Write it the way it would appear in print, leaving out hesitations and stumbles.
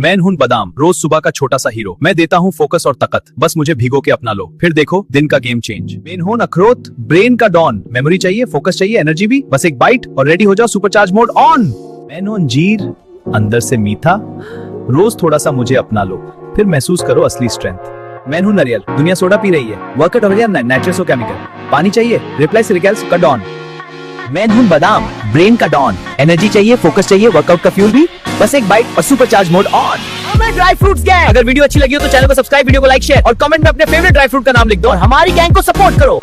मैं हूं बादाम, रोज सुबह का छोटा सा हीरो। मैं देता हूं फोकस और ताकत, बस मुझे भिगो के अपना लो, फिर देखो दिन का गेम चेंज। मैं हूं अखरोट, ब्रेन का डॉन। मेमोरी चाहिए, फोकस चाहिए, एनर्जी भी, बस एक बाइट और रेडी हो जाओ, सुपरचार्ज मोड ऑन। मैं हूं अंजीर, अंदर से मीठा, रोज थोड़ा सा मुझे अपना लो, फिर महसूस करो असली स्ट्रेंथ। मैं हूं नारियल, दुनिया सोडा पी रही है, वर्कआउट हो गया नेचुरल केमिकल, पानी चाहिए, रिप्लाई सिरिकल्स का डॉन। मैं हूं बादाम, ब्रेन का डॉन, एनर्जी चाहिए, फोकस चाहिए, वर्कआउट का फ्यूल भी, बस एक बाइट और सुपरचार्ज मोड ऑन। मैं ड्राई फ्रूट्स गैंग। अगर वीडियो अच्छी लगी हो तो चैनल को सब्सक्राइब, वीडियो को लाइक, शेयर और कमेंट में अपने फेवरेट ड्राई फ्रूट का नाम लिख दो और हमारी गैंग को सपोर्ट करो।